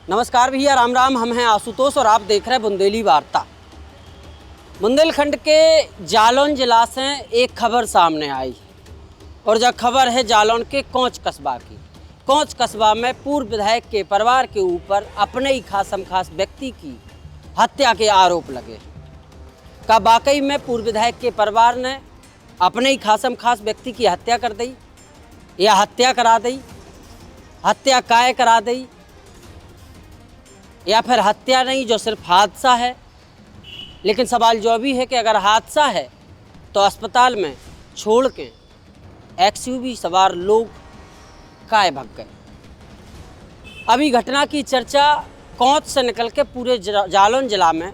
नमस्कार भैया, राम राम। हम हैं आशुतोष और आप देख रहे हैं बुंदेली वार्ता। बुंदेलखंड के जालौन जिला से एक खबर सामने आई और जो खबर है जालौन के कोंच कस्बा की। कोंच कस्बा में पूर्व विधायक के परिवार के ऊपर अपने ही खास व्यक्ति की हत्या के आरोप लगे। का वाकई में पूर्व विधायक के परिवार ने अपने ही खास व्यक्ति की हत्या कर दी या हत्या करा दी, हत्या काय करा दी, या फिर हत्या नहीं जो सिर्फ हादसा है। लेकिन सवाल जो भी है कि अगर हादसा है तो अस्पताल में छोड़ के एक्सयूवी सवार लोग काय भाग गए। अभी घटना की चर्चा कोंच से निकल के पूरे जालौन जिला में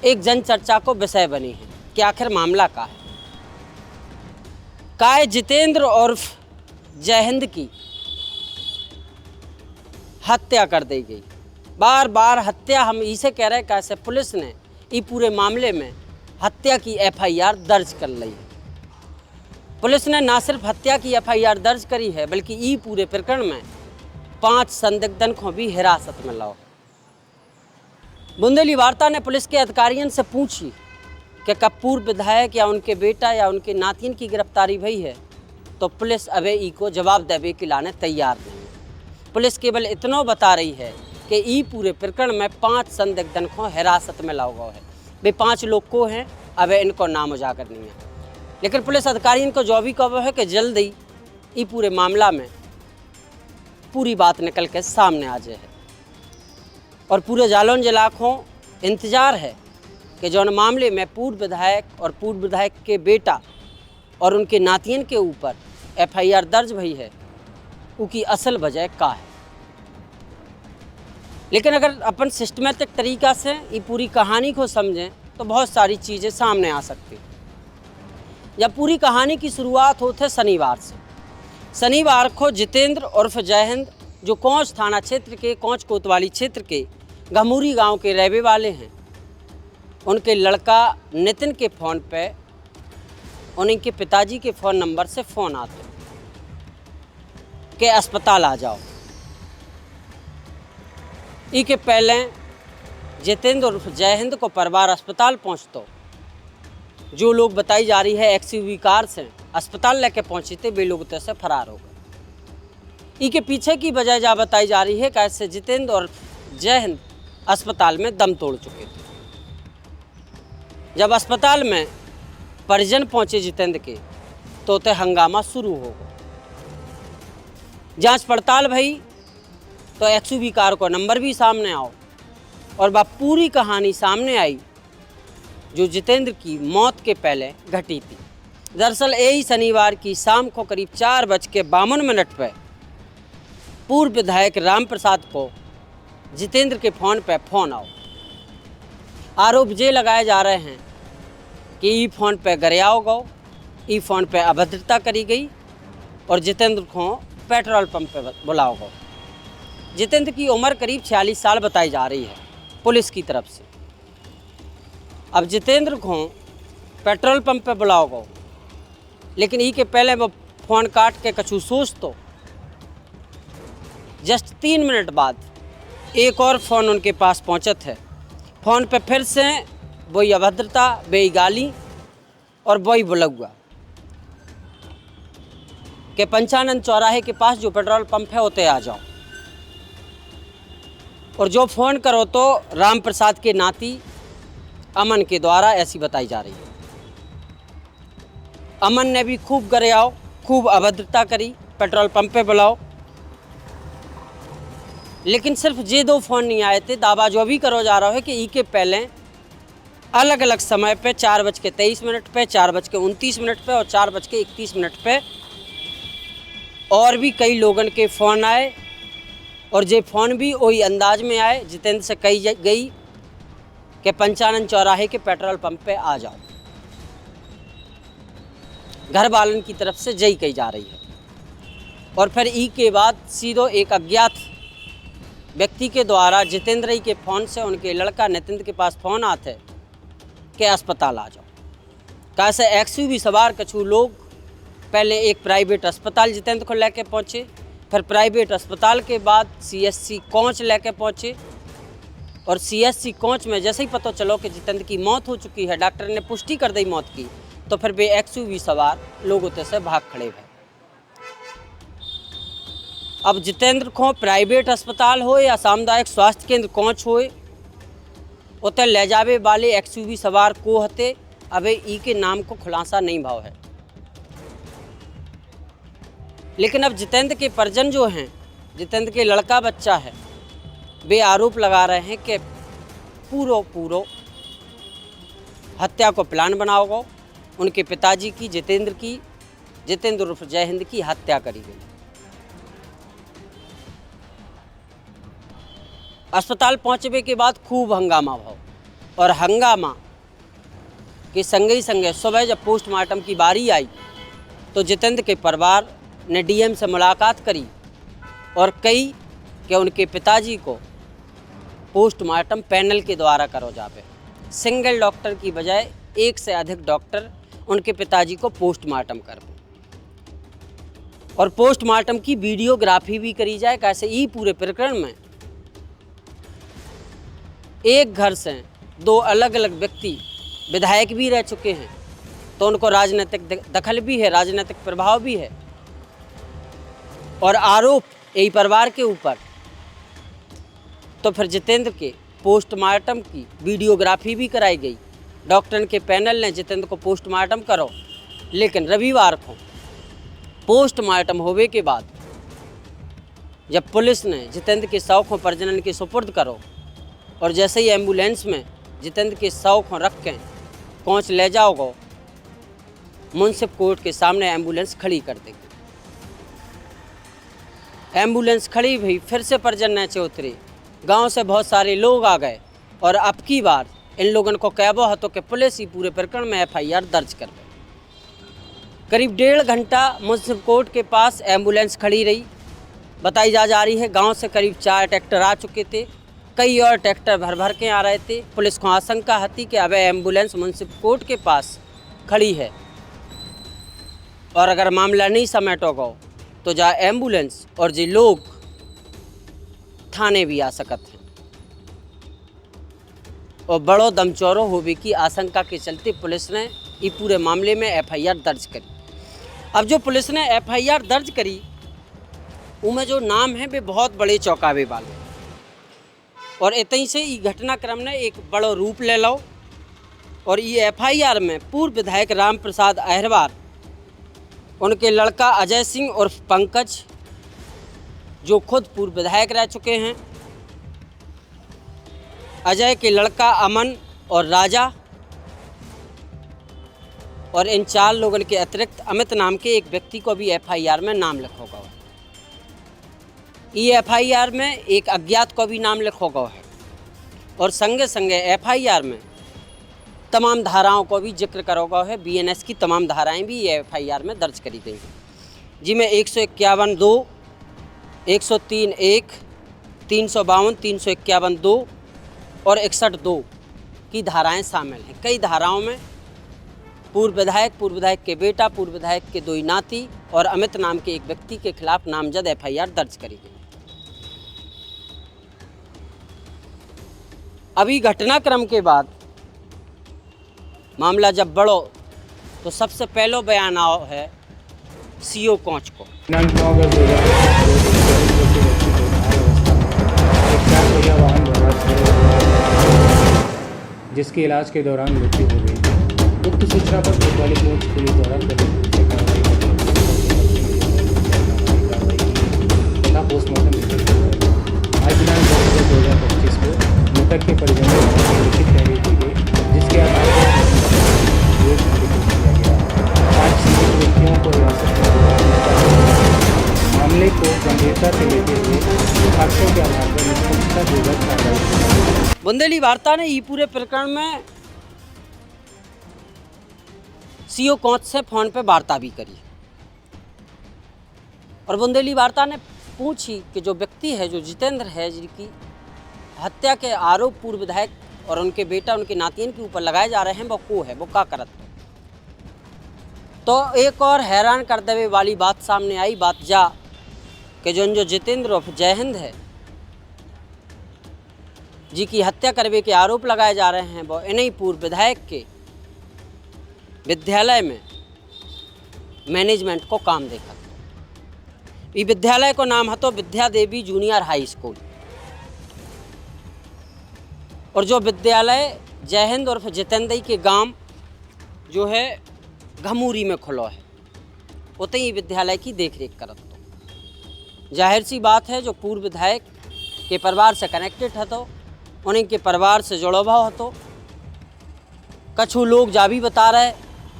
एक जन चर्चा को विषय बनी है कि आखिर मामला क्या है। काय जितेंद्र उर्फ जय हिंद की हत्या कर दी गई। बार बार हत्या हम इसे कह रहे हैं कैसे पुलिस ने इस पूरे मामले में हत्या की एफआईआर दर्ज कर ली है। पुलिस ने ना सिर्फ हत्या की एफआईआर दर्ज करी है बल्कि ई पूरे प्रकरण में 5 संदिग्धन को भी हिरासत में लाओ। बुंदेली वार्ता ने पुलिस के अधिकारियों से पूछी कि कब पूर्व विधायक या उनके बेटा या उनके नातिन की गिरफ्तारी भई है, तो पुलिस अबे ई को जवाब देवे के लाने तैयार नहीं। पुलिस केवल इतना बता रही है कि ई पूरे प्रकरण में 5 संदिग्धन को हिरासत में लाया गया है। वे 5 लोग को हैं, अब इनको नाम उजागर नहीं है। लेकिन पुलिस अधिकारी इनको जो भी कहा है कि जल्द ही ई पूरे मामला में पूरी बात निकल के सामने आ जाए और पूरे जालौन जिला को इंतजार है कि जो मामले में पूर्व विधायक और पूर्व विधायक के बेटा और उनके नातियन के ऊपर एफआईआर दर्ज भई है उसकी असल वजह क्या है। लेकिन अगर अपन सिस्टमेटिक तरीक़ा से ये पूरी कहानी को समझें तो बहुत सारी चीज़ें सामने आ सकती। जब पूरी कहानी की शुरुआत होती है शनिवार से। शनिवार को जितेंद्र उर्फ जय हिंद जो कोंच थाना क्षेत्र के कोंच कोतवाली क्षेत्र के गमूरी गांव के रहने वाले हैं, उनके लड़का नितिन के फ़ोन पे उनके पिताजी के फ़ोन नंबर से फ़ोन आते के अस्पताल आ जाओ। ई के पहले जितेंद्र उर्फ जय हिंद को परिवार अस्पताल पहुँचतो जो लोग बताई जा रही है एक्सयूवी कार से अस्पताल लेके पहुँचे थे, वे लोग से फरार हो गए। ई के पीछे की वजह जा बताई जा रही है कैसे जितेंद्र और जय हिंद अस्पताल में दम तोड़ चुके थे। जब अस्पताल में परिजन पहुँचे जितेंद्र के तो हंगामा शुरू हो गया। जांच पड़ताल भई तो एक्सयूवी कार को नंबर भी सामने आओ और वह पूरी कहानी सामने आई जो जितेंद्र की मौत के पहले घटी थी। दरअसल यही शनिवार की शाम को करीब 4:52 पर पूर्व विधायक राम प्रसाद को जितेंद्र के फ़ोन पर फ़ोन आओ। आरोप ये लगाए जा रहे हैं कि ई फ़ोन पे गरियाओ गो, ई फ़ोन पे अभद्रता करी गई और जितेंद्र को पेट्रोल पंप पे बुलाओ गो। जितेंद्र की उम्र करीब 46 साल बताई जा रही है पुलिस की तरफ से। अब जितेंद्र को पेट्रोल पंप पे बुलाओ गो, लेकिन ई के पहले वो फ़ोन काट के कछु सोच तो जस्ट 3 मिनट बाद एक और फ़ोन उनके पास पहुँचत है। फ़ोन पे फिर से वही अभद्रता, वही गाली और वही बुलगुआ कि पंचानन चौराहे के पास जो पेट्रोल पंप है उते आ जाओ। और जो फ़ोन करो तो राम प्रसाद के नाती अमन के द्वारा ऐसी बताई जा रही है। अमन ने भी खूब गरियाओ, खूब अभद्रता करी, पेट्रोल पंप पे बुलाओ। लेकिन सिर्फ ये 2 फ़ोन नहीं आए थे। दावा जो भी करो जा रहा है कि ई के पहले अलग अलग समय पे 4:23 पे, 4:29 पे और 4:31 पे और भी कई लोगन के फ़ोन आए और ये फ़ोन भी वही अंदाज में आए जितेंद्र से कही गई कि पंचानन चौराहे के पेट्रोल पंप पे आ जाओ। घर वालन की तरफ से जय कही जा रही है। और फिर ई के बाद सीधो एक अज्ञात व्यक्ति के द्वारा जितेंद्र ही के फ़ोन से उनके लड़का नितिन के पास फ़ोन आते कि अस्पताल आ जाओ। कैसे एक्सयूवी सवार कछु लोग पहले एक प्राइवेट अस्पताल जितेंद्र को लेके पहुँचे, फिर प्राइवेट अस्पताल के बाद CSC कोच लेके पहुँचे और CSC कोच में जैसे ही पता चलो कि जितेंद्र की मौत हो चुकी है, डॉक्टर ने पुष्टि कर दी मौत की, तो फिर वे XUV सवार लोग उते से भाग खड़े हुए। अब जितेंद्र को प्राइवेट अस्पताल हो या सामुदायिक स्वास्थ्य केंद्र कोच हो, उते ले जावे वाले XUV सवार को हते अबे ई के नाम को खुलासा नहीं भाव है। लेकिन अब जितेंद्र के परिजन जो हैं, जितेंद्र के लड़का बच्चा है, वे आरोप लगा रहे हैं कि पूरो हत्या को प्लान बनाओ गो, उनके पिताजी की जितेंद्र उर्फ जय हिंद की हत्या करी गई। अस्पताल पहुंचने के बाद खूब हंगामा भाव और हंगामा के संगे सुबह जब पोस्टमार्टम की बारी आई तो जितेंद्र के परिवार ने DM से मुलाकात करी और कही कि उनके पिताजी को पोस्टमार्टम पैनल के द्वारा करो जावे। सिंगल डॉक्टर की बजाय एक से अधिक डॉक्टर उनके पिताजी को पोस्टमार्टम कर और पोस्टमार्टम की वीडियोग्राफी भी करी जाए। कैसे ई पूरे प्रकरण में एक घर से 2 अलग अलग व्यक्ति विधायक भी रह चुके हैं, तो उनको राजनीतिक दखल भी है, राजनीतिक प्रभाव भी है और आरोप यही परिवार के ऊपर। तो फिर जितेंद्र के पोस्टमार्टम की वीडियोग्राफी भी कराई गई। डॉक्टर के पैनल ने जितेंद्र को पोस्टमार्टम करो, लेकिन रविवार को पोस्टमार्टम होने के बाद जब पुलिस ने जितेंद्र के शव को परिजनन के सुपुर्द करो और जैसे ही एम्बुलेंस में जितेंद्र के शव को रख के कोच ले जाओगे, मुंसिफ कोर्ट के सामने एम्बुलेंस खड़ी कर देगी। एम्बुलेंस खड़ी हुई, फिर से परिजन नीचे उतरे, गांव से बहुत सारे लोग आ गए और अब की बार इन लोगों को कहबो हतो कि पुलिस ही पूरे प्रकरण में FIR दर्ज कर दे। करीब 1.5 घंटा मुंसिफ कोर्ट के पास एम्बुलेंस खड़ी रही। बताई जा रही है गांव से करीब 4 ट्रैक्टर आ चुके थे, कई और ट्रैक्टर भर के आ रहे थे। पुलिस को आशंका थी कि अब एम्बुलेंस मुंसिफ कोर्ट के पास खड़ी है और अगर मामला नहीं समेटोगा तो जा एम्बुलेंस और जी लोग थाने भी आ सकते हैं और बड़ो दमचौरो होने की आशंका के चलते पुलिस ने इस पूरे मामले में FIR दर्ज करी। अब जो पुलिस ने FIR दर्ज करी उनमें जो नाम है वे बहुत बड़े चौंकावे वाले और इतनी से ये घटनाक्रम ने एक बड़ो रूप ले लो और ये FIR में पूर्व विधायक राम प्रसाद अहिरवार, उनके लड़का अजय सिंह उर्फ पंकज जो खुद पूर्व विधायक रह चुके हैं, अजय के लड़का अमन और राजा और इन 4 लोगों के अतिरिक्त अमित नाम के एक व्यक्ति को भी FIR में नाम लिखा गया है। ये FIR में एक अज्ञात को भी नाम लिखा गया है और संगे FIR में तमाम धाराओं को भी जिक्र करो गया है। BNS की तमाम धाराएं भी FIR में दर्ज करी गई हैं, जिनमें 151(2), 103(1), 352, 351(2) और 61(2) की धाराएं शामिल हैं। कई धाराओं में पूर्व विधायक के बेटा, पूर्व विधायक के 2 नाती और अमित नाम के एक व्यक्ति के खिलाफ नामजद FIR दर्ज करी गई। अभी घटनाक्रम के बाद मामला जब बढ़ो तो सबसे पहलो बयान आओ है CO कोच को। जिसके इलाज के दौरान मृत्यु हो गई। उक्त सूचना पर कोतवाली कोच पुलिस द्वारा तथा पोस्टमार्टम आज दिनांक 2025 को मृतक के परिजनों को लिखित तहरीर दी गई, जिसके आधार पर व्यक्तियों को हिरासत में मामले को गंभीरता से लेते हुए साक्ष्यों के आधार पर निष्पक्षता कार्रवाई। बुंदेली वार्ता ने ये पूरे प्रकरण में CO कोच से फोन पे वार्ता भी करी और बुंदेली वार्ता ने पूछी कि जो व्यक्ति है, जो जितेंद्र है, जिनकी हत्या के आरोप पूर्व विधायक और उनके बेटा, उनके नातिन के ऊपर लगाए जा रहे हैं, वो को है, वो क्या करत है। तो एक और हैरान कर देवे वाली बात सामने आई। बात जा कि जो जितेंद्र उर्फ जय हिंद है जी की हत्या करने के आरोप लगाए जा रहे हैं, वो इन्हीं पूर्व विधायक के विद्यालय में मैनेजमेंट को काम देखा। ये विद्यालय को नाम हतो विद्या देवी जूनियर हाई स्कूल, और जो विद्यालय जय हिंद उर्फ जितेंद्र के गांव जो है घमूरी में खुलो है, उतने ही विद्यालय की देखरेख करत। तो जाहिर सी बात है जो पूर्व विधायक के परिवार से कनेक्टेड है, तो उन्हीं के परिवार से जुड़ो भाव हतो। कछु लोग जा भी बता रहे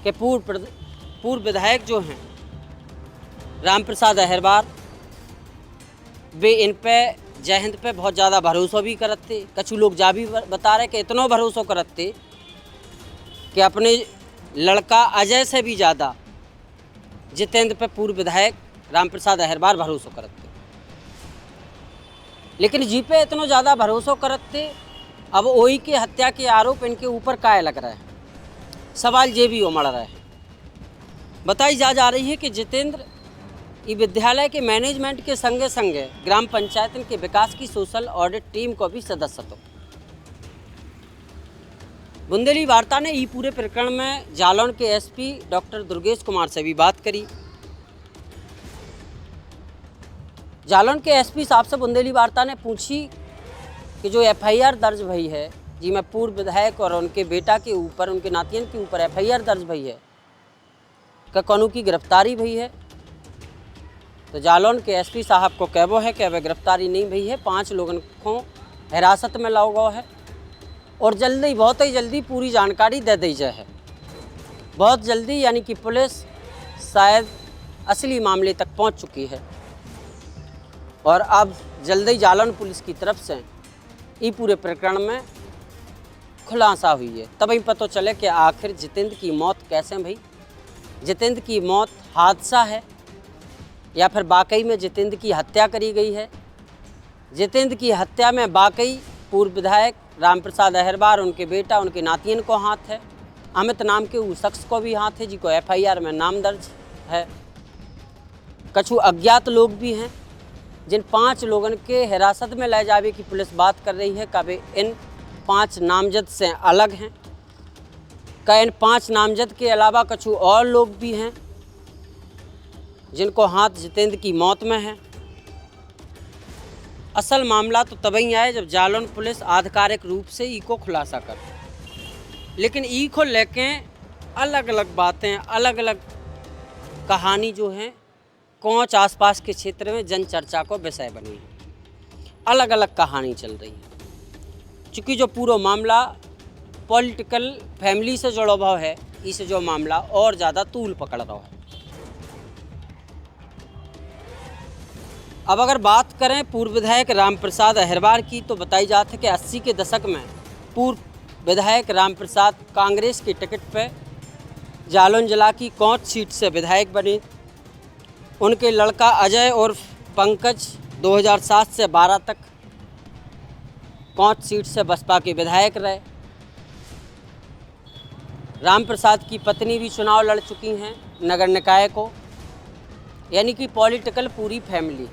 कि पूर्व विधायक जो हैं राम प्रसाद अहिरवार, वे इन पे जय हिंद पे बहुत ज़्यादा भरोसा भी करते। कछु लोग जा भी बता रहे कि इतना भरोसा करते कि अपने लड़का अजय से भी ज़्यादा जितेंद्र पे पूर्व विधायक राम प्रसाद अहिरवार भरोसा करते। लेकिन जी पे इतना ज़्यादा भरोसा करते, अब वही के हत्या के आरोप इनके ऊपर काहे लग रहे हैं, सवाल ये भी उमड़ रहे हैं। बताई जा रही है कि जितेंद्र ये विद्यालय के मैनेजमेंट के संगे संगे ग्राम पंचायत के विकास की सोशल ऑडिट टीम को भी सदस्य तो। बुंदेली वार्ता ने ये पूरे प्रकरण में जालौन के एसपी डॉक्टर दुर्गेश कुमार से भी बात करी। जालौन के एसपी साहब से बुंदेली वार्ता ने पूछी कि जो एफआईआर दर्ज भई है जी में पूर्व विधायक और उनके बेटा के ऊपर, उनके नातियन के ऊपर एफआईआर दर्ज भई है, क्या कानून की गिरफ्तारी भई है? तो जालौन के एसपी साहब को कहबो है कि अब गिरफ्तारी नहीं भई है, 5 लोगों को हिरासत में लाओ गया है और जल्दी, बहुत ही जल्दी पूरी जानकारी दे दी जाए है। बहुत जल्दी यानी कि पुलिस शायद असली मामले तक पहुंच चुकी है और अब जल्दी जालौन पुलिस की तरफ से ये पूरे प्रकरण में खुलासा हुई है। तब ही पता चले कि आखिर जितेंद्र की मौत कैसे भई, जितेंद्र की मौत हादसा है या फिर वाकई में जितेंद्र की हत्या करी गई है। जितेंद्र की हत्या में वाकई पूर्व विधायक राम प्रसाद अहिरवार, उनके बेटा, उनके नातियन को हाथ है। अमित नाम के उस शख्स को भी हाथ है जिसको एफआईआर में नाम दर्ज है। कछु अज्ञात लोग भी हैं जिन 5 लोगों के हिरासत में ले जावे की पुलिस बात कर रही है। कभी इन 5 नामजद से अलग हैं, का इन 5 नामजद के अलावा कछु और लोग भी हैं जिनको हाथ जितेंद्र की मौत में है। असल मामला तो तभी आए जब जालौन पुलिस आधिकारिक रूप से ई को खुलासा कर, लेकिन ई को लेके अलग अलग बातें, अलग अलग कहानी जो हैं कोच आसपास के क्षेत्र में जन चर्चा को विषय बनी है। अलग अलग कहानी चल रही है, चूँकि जो पूरा मामला पॉलिटिकल फैमिली से जुड़ा हुआ है, इसे जो मामला और ज़्यादा तूल पकड़ रहा है। अब अगर बात करें पूर्व विधायक राम प्रसाद अहिरवार की, तो बताई जाती है कि 80 के दशक में पूर्व विधायक राम प्रसाद कांग्रेस की टिकट पर जालौन जिला की कोच सीट से विधायक बने। उनके लड़का अजय और पंकज 2007 से 12 तक कोच सीट से बसपा के विधायक रहे। राम प्रसाद की पत्नी भी चुनाव लड़ चुकी हैं नगर निकाय को, यानी कि पॉलिटिकल पूरी फैमिली।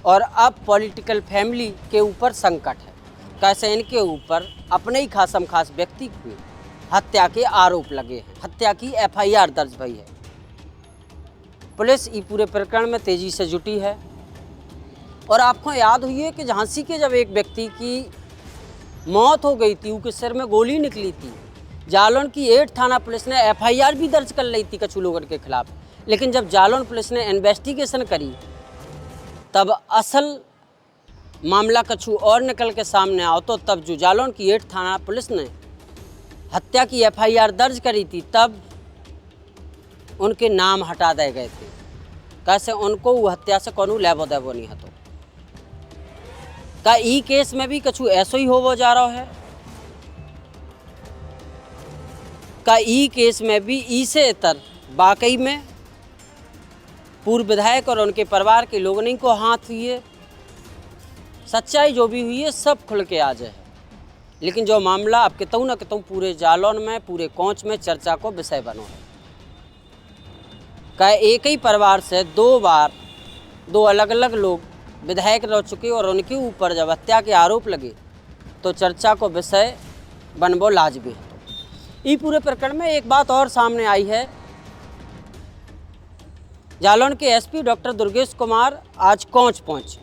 और अब पॉलिटिकल फैमिली के ऊपर संकट है, कैसे इनके ऊपर अपने ही खासम खास व्यक्ति की हत्या के आरोप लगे हैं, हत्या की एफआईआर दर्ज भई है। पुलिस इस पूरे प्रकरण में तेज़ी से जुटी है। और आपको याद हुई है कि झांसी के जब एक व्यक्ति की मौत हो गई थी, उसके सिर में गोली निकली थी, जालौन की 8 थाना पुलिस ने एफआईआर भी दर्ज कर ली थी कछु लोगों के खिलाफ। लेकिन जब जालौन पुलिस ने इन्वेस्टिगेशन करी तब असल मामला कछु और निकल के सामने आओ, तो तब जो जालौन की 8 थाना पुलिस ने हत्या की एफआईआर दर्ज करी थी, तब उनके नाम हटा दिए गए थे, कैसे उनको वो हत्या से कोनो लेबो देबो नहीं हतो। का ई केस में भी कछु ऐसा ही हो जा रहा है, का ई केस में भी ई से इतर वाकई में पूर्व विधायक और उनके परिवार के लोगों को हाथ हुई है। सच्चाई जो भी हुई है सब खुल के आ जाए। लेकिन जो मामला अब कितों न कितों पूरे जालौन में, पूरे कोच में चर्चा को विषय बनो है। का एक ही परिवार से 2 बार दो अलग अलग लोग विधायक रह चुके और उनके ऊपर जब हत्या के आरोप लगे तो चर्चा को विषय बनबो लाजमी है। ये पूरे प्रकरण में एक बात और सामने आई है। जालौन के एसपी डॉक्टर दुर्गेश कुमार आज कोंच पहुंचे।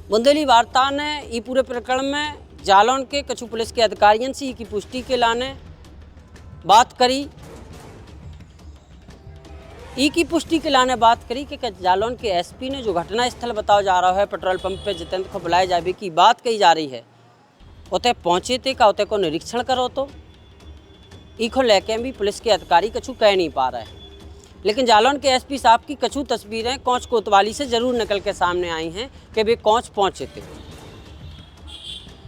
बुंदेली वार्ता ने ये पूरे प्रकरण में जालौन के कछु पुलिस के अधिकारियों से की पुष्टि के लाने बात करी। ई की पुष्टि के लाने बात करी कि जालौन के एसपी ने जो घटना स्थल बताओ जा रहा है पेट्रोल पंप पे जितेंद्र को बुलाए जावे की बात कही जा रही है, उते पहुँचे थे का उते को निरीक्षण करो तो ईखो लेके भी पुलिस के अधिकारी कछु कह नहीं पा रहे हैं। लेकिन जालौन के एसपी साहब की कछु तस्वीरें कोंच कोतवाली से ज़रूर निकल के सामने आई हैं कि वे कोंच पहुँचे थे।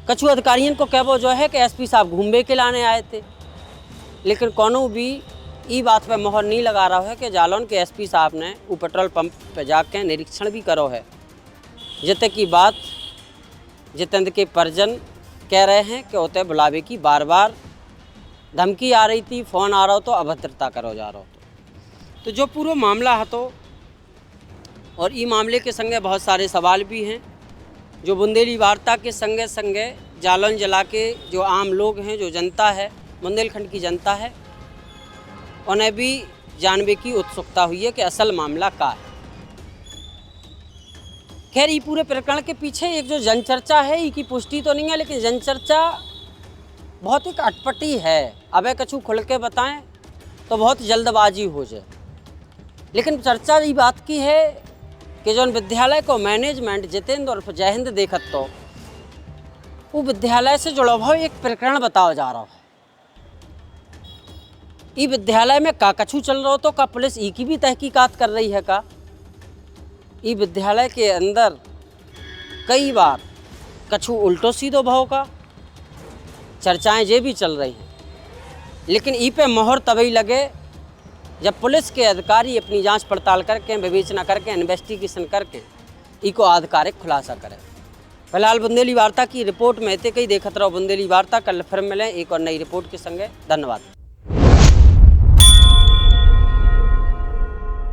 कछु अधिकारियों को कहबो जो है कि एसपी साहब घूमबे के लाने आए थे, लेकिन कोनो भी ई बात पे मोहर नहीं लगा रहा है कि जालौन के एसपी साहब ने वो पेट्रोल पंप पे जाके निरीक्षण भी करो है। जिते की बात जितेंद्र के परिजन कह रहे हैं कि उते बुलावे की बार बार धमकी आ रही थी, फ़ोन आ रहा हो तो अभद्रता करो जा रहा हो तो जो पूरा मामला है तो और ई मामले के संगे बहुत सारे सवाल भी हैं जो बुंदेली वार्ता के संगे संगे जालौन जिला के जो आम लोग हैं, जो जनता है, बुंदेलखंड की जनता है, उन्हें भी जानने की उत्सुकता हुई है कि असल मामला क्या है। खैर ये पूरे प्रकरण के पीछे एक जो जनचर्चा है, इसकी पुष्टि तो नहीं है, लेकिन जनचर्चा बहुत एक अटपटी है। अब कछु खुल के बताएं तो बहुत जल्दबाजी हो जाए। लेकिन चर्चा ये बात की है कि जो विद्यालय को मैनेजमेंट जितेंद्र और जयहिंद देखत तो वो विद्यालय से जुड़ा हुआ एक प्रकरण बताया जा रहा है। ये विद्यालय में का कछु चल रहा हो तो का पुलिस ई की भी तहकीकात कर रही है का? ये विद्यालय के अंदर कई बार कछु उल्टो सीधो भाव का चर्चाएं ये भी चल रही हैं। लेकिन ई पे मोहर तभी लगे जब पुलिस के अधिकारी अपनी जांच पड़ताल करके, विवेचना करके, इन्वेस्टिगेशन करके इको आधिकारिक खुलासा करें। फिलहाल बुंदेली वार्ता की रिपोर्ट में इतने कई देखत रहो बुंदेली वार्ता। कल फिर मिलें एक और नई रिपोर्ट के संगे। धन्यवाद।